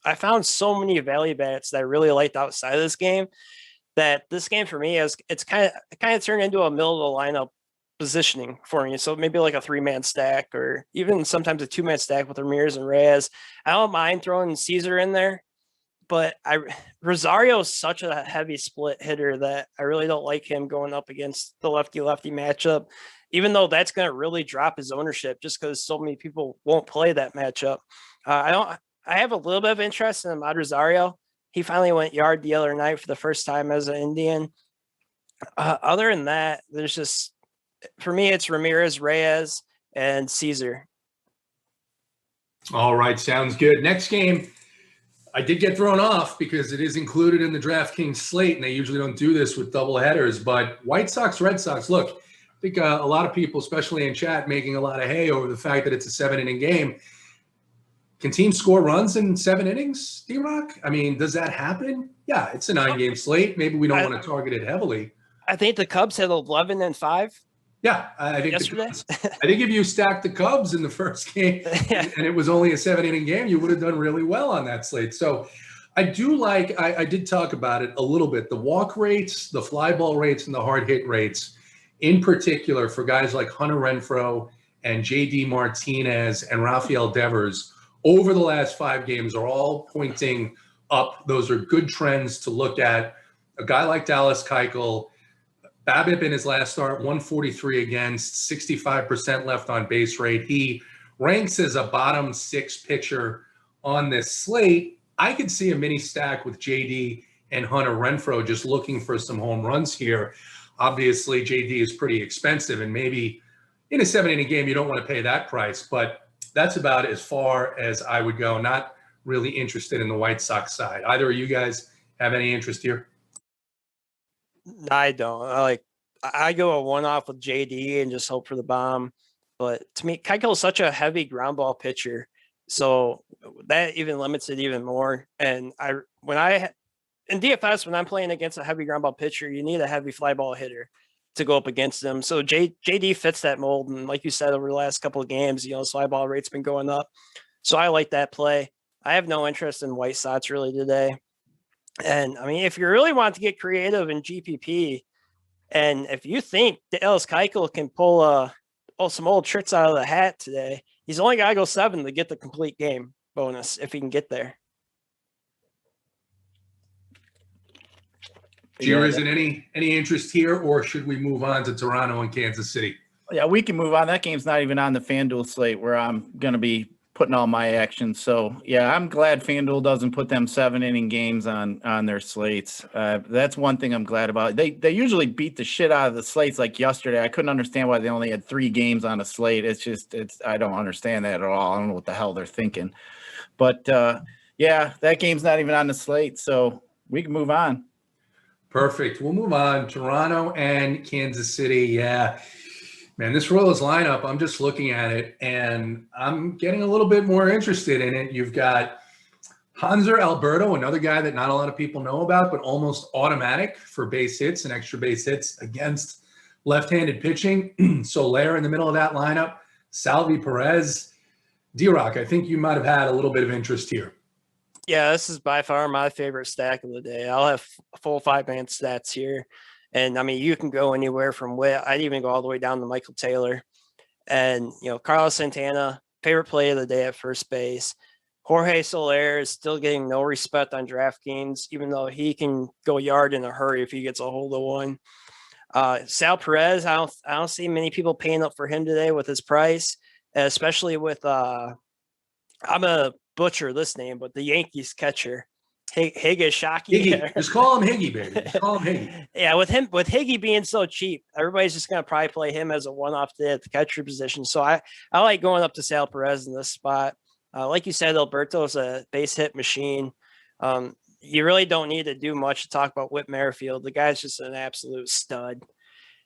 I found so many value bats that I really liked outside of this game that this game for me it's kind of turned into a middle of the lineup positioning for me. So maybe like a 3-man stack or even sometimes a 2-man stack with Ramirez and Reyes. I don't mind throwing Caesar in there, but Rosario is such a heavy split hitter that I really don't like him going up against the lefty-lefty matchup, even though that's going to really drop his ownership just because so many people won't play that matchup. I have a little bit of interest in Ahmed Rosario. He finally went yard the other night for the first time as an Indian. Other than that, there's just, for me, it's Ramirez, Reyes, and Caesar. All right, sounds good. Next game, I did get thrown off because it is included in the DraftKings slate, and they usually don't do this with double headers. But White Sox, Red Sox, look, I think a lot of people, especially in chat, making a lot of hay over the fact that it's a 7-inning game. Can teams score runs in 7 innings, D-Rock? I mean, does that happen? Yeah, it's a 9-game slate. Maybe we don't want to target it heavily. I think the Cubs had 11-5. Yeah, I think yesterday. I think if you stacked the Cubs in the first game and it was only a 7-inning game, you would have done really well on that slate. So I do like, I did talk about it a little bit, the walk rates, the fly ball rates, and the hard hit rates, in particular for guys like Hunter Renfroe and JD Martinez and Rafael Devers over the last 5 games are all pointing up. Those are good trends to look at. A guy like Dallas Keuchel, BABIP in his last start, 143 against, 65% left on base rate. He ranks as a bottom 6 pitcher on this slate. I could see a mini stack with JD and Hunter Renfroe just looking for some home runs here. Obviously, JD is pretty expensive, and maybe in a 7-inning game, you don't want to pay that price, but that's about as far as I would go. Not really interested in the White Sox side. Either of you guys have any interest here? I don't. I go a one-off with JD and just hope for the bomb. But to me, Keuchel is such a heavy ground ball pitcher, so that even limits it even more. And in DFS, when I'm playing against a heavy ground ball pitcher, you need a heavy fly ball hitter. to go up against him. So JD fits that mold. And like you said, over the last couple of games, slide ball rate's been going up. So I like that play. I have no interest in White Sox really today. And I mean, if you really want to get creative in GPP, and if you think Dallas Keuchel can pull some old tricks out of the hat today, he's only got to go 7 to get the complete game bonus if he can get there. GRizen, any interest here, or should we move on to Toronto and Kansas City? Yeah, we can move on. That game's not even on the FanDuel slate where I'm going to be putting all my action. So, yeah, I'm glad FanDuel doesn't put them 7-inning games on their slates. That's one thing I'm glad about. They usually beat the shit out of the slates like yesterday. I couldn't understand why they only had 3 games on a slate. I don't understand that at all. I don't know what the hell they're thinking. But, yeah, that game's not even on the slate, so we can move on. Perfect. We'll move on. Toronto and Kansas City. Yeah. Man, this Royals lineup, I'm just looking at it, and I'm getting a little bit more interested in it. You've got Hanser Alberto, another guy that not a lot of people know about, but almost automatic for base hits and extra base hits against left-handed pitching. Soler in the middle of that lineup. Salvi Perez. Drock, I think you might have had a little bit of interest here. Yeah, this is by far my favorite stack of the day. I'll have full 5-man stats here. And I mean, you can go anywhere from Witt. I'd even go all the way down to Michael Taylor. And, Carlos Santana, favorite play of the day at first base. Jorge Soler is still getting no respect on DraftKings, even though he can go yard in a hurry if he gets a hold of one. Sal Perez, I don't see many people paying up for him today with his price, especially with I'm a butcher this name, but the Yankees catcher, Higgy. Higgy. Just call him Higgy, baby. Just call him Higgy. Yeah, with Higgy being so cheap, everybody's just going to probably play him as a one-off today at the catcher position. So I like going up to Sal Perez in this spot. Like you said, Alberto's a base hit machine. You really don't need to do much to talk about Whit Merrifield. The guy's just an absolute stud.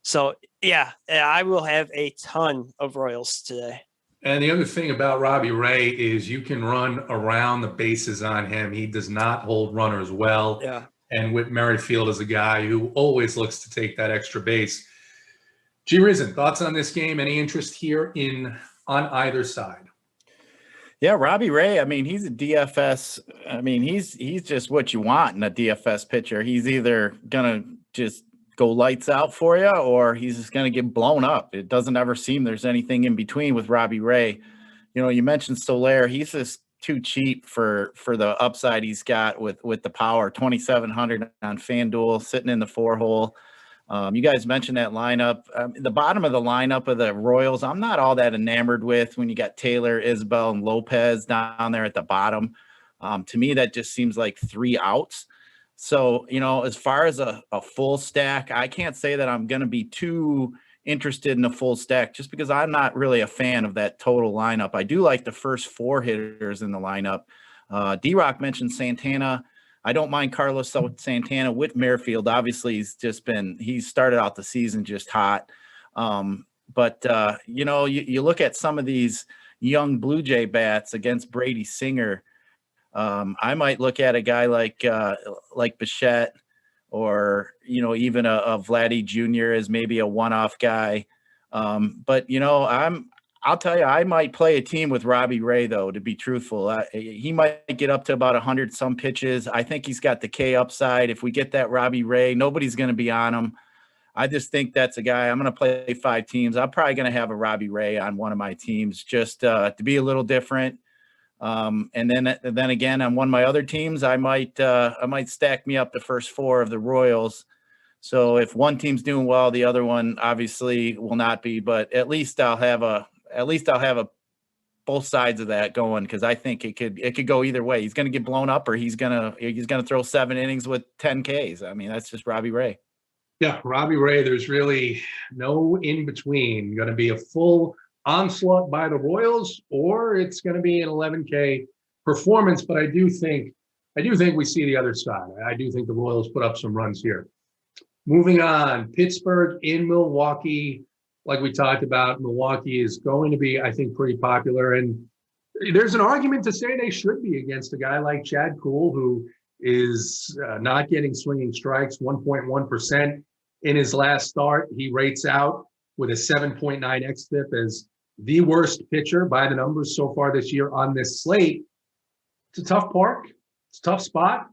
So, yeah, I will have a ton of Royals today. And the other thing about Robbie Ray is you can run around the bases on him. He does not hold runners well. Yeah. And Whit Merrifield is a guy who always looks to take that extra base. GRizen, thoughts on this game? Any interest here on either side? Yeah, Robbie Ray, I mean, he's a DFS. I mean, he's just what you want in a DFS pitcher. He's either going to just go lights out for you, or he's just going to get blown up. It doesn't ever seem there's anything in between with Robbie Ray. You mentioned Soler. He's just too cheap for the upside he's got with the power. 2,700 on FanDuel, sitting in the 4-hole. You guys mentioned that lineup. The bottom of the lineup of the Royals, I'm not all that enamored with when you got Taylor, Isbell, and Lopez down there at the bottom. To me, that just seems like 3 outs. So, as far as a full stack, I can't say that I'm going to be too interested in a full stack just because I'm not really a fan of that total lineup. I do like the first 4 hitters in the lineup. D-Rock mentioned Santana. I don't mind Carlos Santana. Whit Merrifield, obviously, he's started out the season just hot. But you look at some of these young Blue Jay bats against Brady Singer. I might look at a guy like Bichette, or even a Vladdy Jr. as maybe a one-off guy. But I'll tell you, I might play a team with Robbie Ray though. To be truthful, he might get up to about 100 some pitches. I think he's got the K upside. If we get that Robbie Ray, nobody's going to be on him. I just think that's a guy. I'm going to play 5 teams. I'm probably going to have a Robbie Ray on one of my teams just to be a little different. And then again, on one of my other teams, I might stack me up the first 4 of the Royals. So if one team's doing well, the other one obviously will not be, but at least I'll have both sides of that going, because I think it could go either way. He's going to get blown up, or he's going to throw 7 innings with 10 Ks. I mean, that's just Robbie Ray. Yeah, Robbie Ray, there's really no in between. Going to be a full onslaught by the Royals, or it's going to be an 11K performance. But I do think we see the other side. I do think the Royals put up some runs here. Moving on, Pittsburgh in Milwaukee. Like we talked about, Milwaukee is going to be, I think, pretty popular. And there's an argument to say they should be against a guy like Chad Kuhl, who is not getting swinging strikes, 1.1%. in his last start. He rates out with a 7.9 xFIP as the worst pitcher by the numbers so far this year on this slate. It's a tough park. It's a tough spot.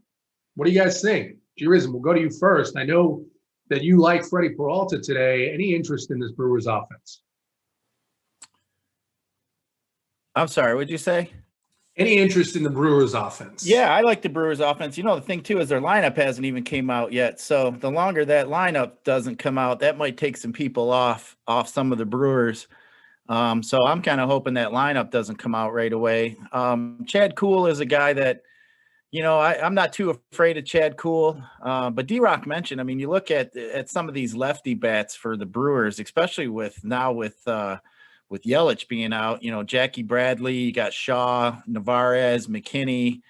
What do you guys think? GRizen, we'll go to you first. I know that you like Freddie Peralta today. Any interest in this Brewers offense? I'm sorry, what'd you say? Any interest in the Brewers offense? Yeah, I like the Brewers offense. You know, the thing too is their lineup hasn't even came out yet. So the longer that lineup doesn't come out, that might take some people off some of the Brewers. So I'm kind of hoping that lineup doesn't come out right away. Chad Kuhl is a guy that, you know, I'm not too afraid of Chad Kuhl. But Drock mentioned, I mean, you look at some of these lefty bats for the Brewers, especially with Yelich being out, you know, Jackie Bradley, you got Shaw, Narvaez, McKinney.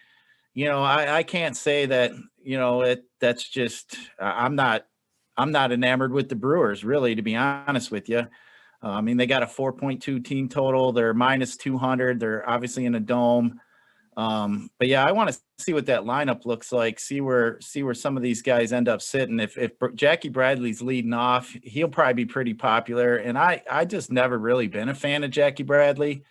You know, I can't say that, you know, that's just, I'm not enamored with the Brewers, really, to be honest with you. I mean, they got a 4.2 team total. They're minus 200. They're obviously in a dome. But yeah, I want to see what that lineup looks like, see where some of these guys end up sitting. If Jackie Bradley's leading off, he'll probably be pretty popular. And I just never really been a fan of Jackie Bradley.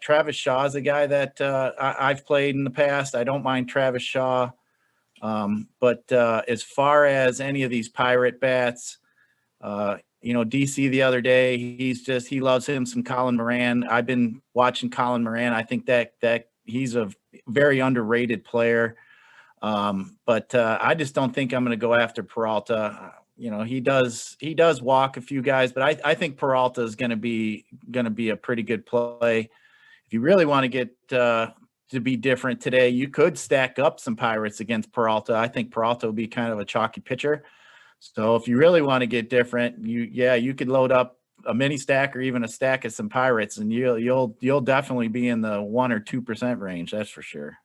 Travis Shaw is a guy that I've played in the past. I don't mind Travis Shaw. But as far as any of these Pirate bats, you know, DC the other day, he loves him some Colin Moran. I've been watching Colin Moran. I think that he's a very underrated player. But I just don't think I'm going to go after Peralta. You know, he does walk a few guys, but I think Peralta is going to be a pretty good play. If you really want to get to be different today, you could stack up some Pirates against Peralta. I think Peralta will be kind of a chalky pitcher. So if you really want to get different, you could load up a mini stack or even a stack of some Pirates, and you'll definitely be in the 1 or 2% range. That's for sure.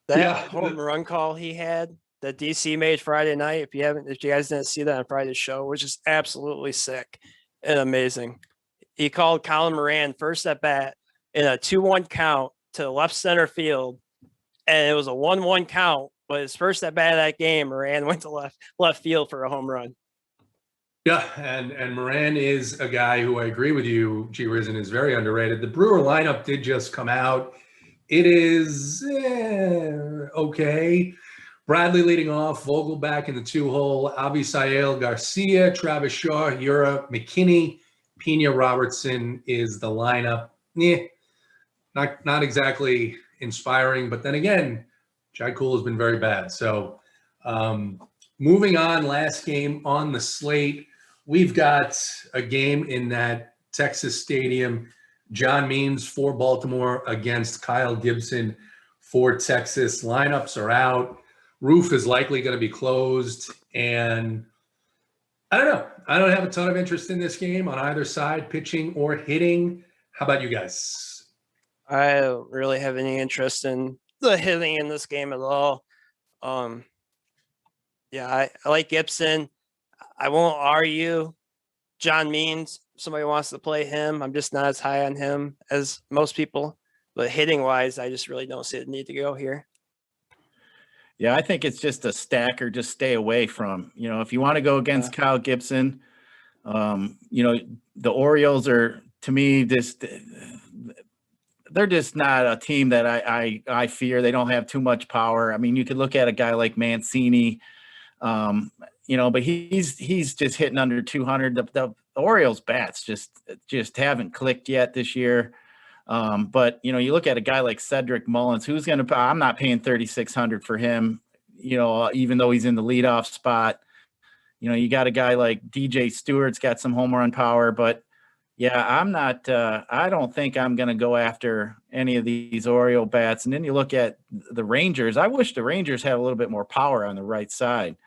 That home run call he had that DC made Friday night, if you guys didn't see that on Friday's show, was just absolutely sick and amazing. He called Colin Moran first at bat in a 2-1 count to left center field, and it was a 1-1 count. But his first at bat of that game, Moran went to left field for a home run. Yeah, and Moran is a guy who I agree with you, GRizen, is very underrated. The Brewer lineup did just come out. It is okay. Bradley leading off, Vogel back in the 2-hole, Avisail, Garcia, Travis Shaw, Europe, McKinney, Pena, Robertson is the lineup. Not exactly inspiring, but then again, Chad Kuhl has been very bad. So moving on, last game on the slate, we've got a game in that Texas stadium. John Means for Baltimore against Kyle Gibson for Texas. Lineups are out. Roof is likely going to be closed. And I don't know. I don't have a ton of interest in this game on either side, pitching or hitting. How about you guys? I don't really have any interest in the hitting in this game at all. Yeah, I like Gibson. I won't argue John Means. If somebody wants to play him, I'm just not as high on him as most people. But hitting wise, I just really don't see the need to go here. Yeah, I think it's just a stack or just stay away from. You know, if you want to go against Kyle Gibson, you know, the Orioles are, to me, they're just not a team that I fear. They don't have too much power. I mean, you could look at a guy like Mancini, you know, but he's just hitting under 200. The Orioles bats just haven't clicked yet this year. But you know, you look at a guy like Cedric Mullins, who's going to, I'm not paying 3,600 for him, you know, even though he's in the leadoff spot. You know, you got a guy like DJ Stewart's got some home run power, but yeah, I'm not, I don't think I'm going to go after any of these Oriole bats. And then you look at the Rangers. I wish the Rangers had a little bit more power on the right side.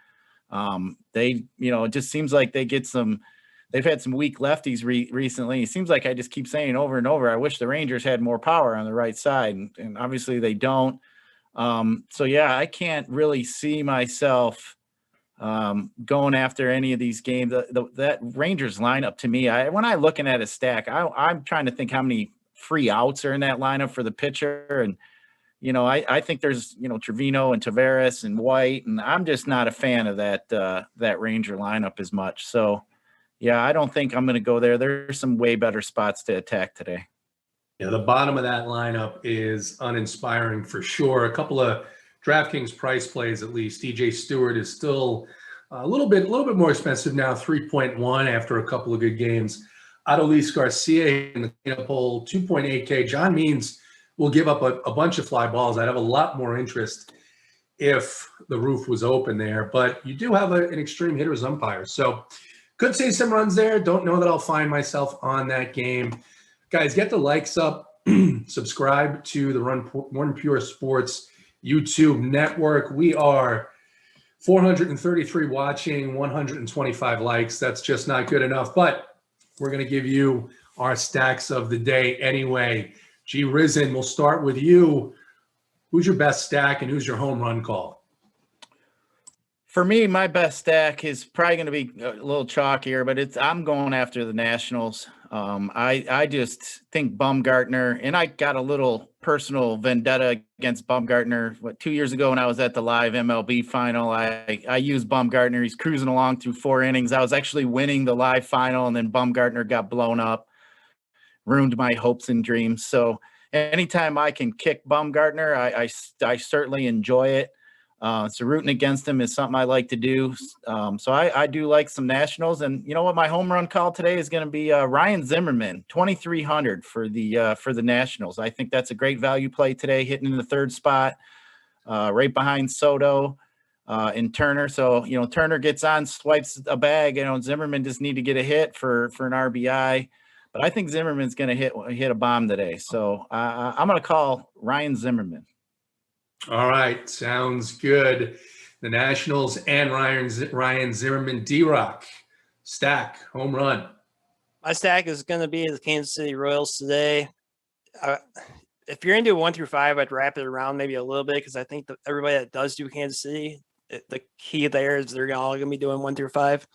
They, you know, it just seems like they've had some weak lefties recently. It seems like I just keep saying over and over, I wish the Rangers had more power on the right side. And obviously they don't. So yeah, I can't really see myself going after any of these games. That Rangers lineup, to me, when I'm looking at a stack, I'm trying to think how many free outs are in that lineup for the pitcher. And, I think there's, Trevino and Tavares and White, and I'm just not a fan of that Ranger lineup as much. So, yeah, I don't think I'm going to go there. There's some way better spots to attack today. Yeah, the bottom of that lineup is uninspiring for sure. A couple of DraftKings price plays, at least. DJ Stewart is still a little bit more expensive now, 3.1 after a couple of good games. Adolis Garcia in the cleanup hole, 2.8K. John Means will give up a bunch of fly balls. I'd have a lot more interest if the roof was open there, but you do have an extreme hitters umpire. So could see some runs there. Don't know that I'll find myself on that game. Guys, get the likes up. Subscribe to the Run Pure Sports YouTube network. We are 433 watching, 125 likes. That's just not good enough, but we're going to give you our stacks of the day anyway. GRizen, we'll start with you. Who's your best stack and who's your home run call? For me, my best stack is probably going to be a little chalkier, but I'm going after the Nationals. I just think Bumgarner, and I got a little personal vendetta against Bumgarner. 2 years ago when I was at the live MLB final, I used Bumgarner. He's cruising along through 4 innings. I was actually winning the live final, and then Bumgarner got blown up, ruined my hopes and dreams. So anytime I can kick Bumgarner, I certainly enjoy it. So rooting against him is something I like to do. So I do like some Nationals, and you know what? My home run call today is going to be Ryan Zimmerman, 2,300 for the Nationals. I think that's a great value play today, hitting in the 3rd spot, right behind Soto and Turner. So Turner gets on, swipes a bag. Zimmerman just need to get a hit for an RBI. But I think Zimmerman's going to hit a bomb today. So I'm going to call Ryan Zimmerman. All right, sounds good. The Nationals and Ryan Zimmerman. D-Rock, stack, home run. My stack is going to be the Kansas City Royals today. If you're into 1 through 5, I'd wrap it around maybe a little bit because I think that everybody that does do Kansas City, the key there is they're all going to be doing 1 through 5.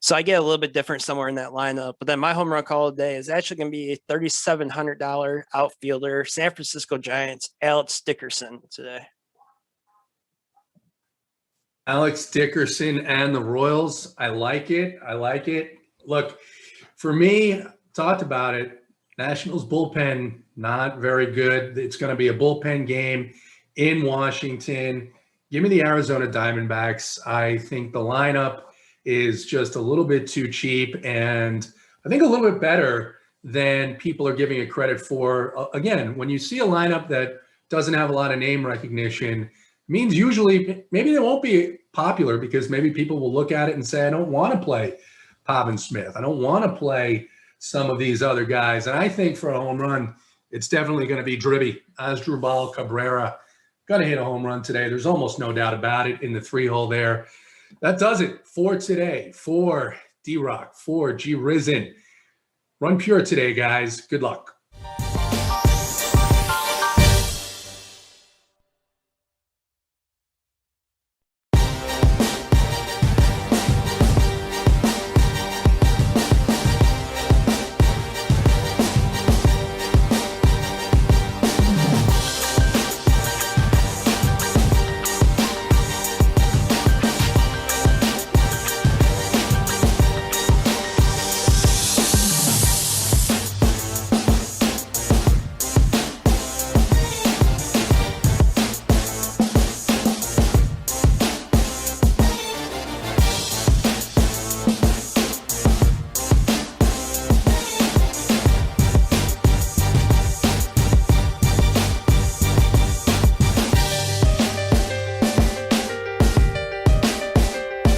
So I get a little bit different somewhere in that lineup. But then my home run call today is actually going to be a $3,700 outfielder, San Francisco Giants, Alex Dickerson today. Alex Dickerson and the Royals. I like it. Look, for me, talked about it. Nationals bullpen, not very good. It's going to be a bullpen game in Washington. Give me the Arizona Diamondbacks. I think the lineup is just a little bit too cheap, and I think a little bit better than people are giving it credit for. Again, when you see a lineup that doesn't have a lot of name recognition, means usually maybe they won't be popular because maybe people will look at it and say, I don't want to play Pavin Smith. I don't want to play some of these other guys. And I think for a home run, it's definitely going to be Dribby, Asdrubal Cabrera. Going to hit a home run today. There's almost no doubt about it in the 3-hole there. That does it for today, for D-Rock, for GRizen. Run Pure today, guys. Good luck.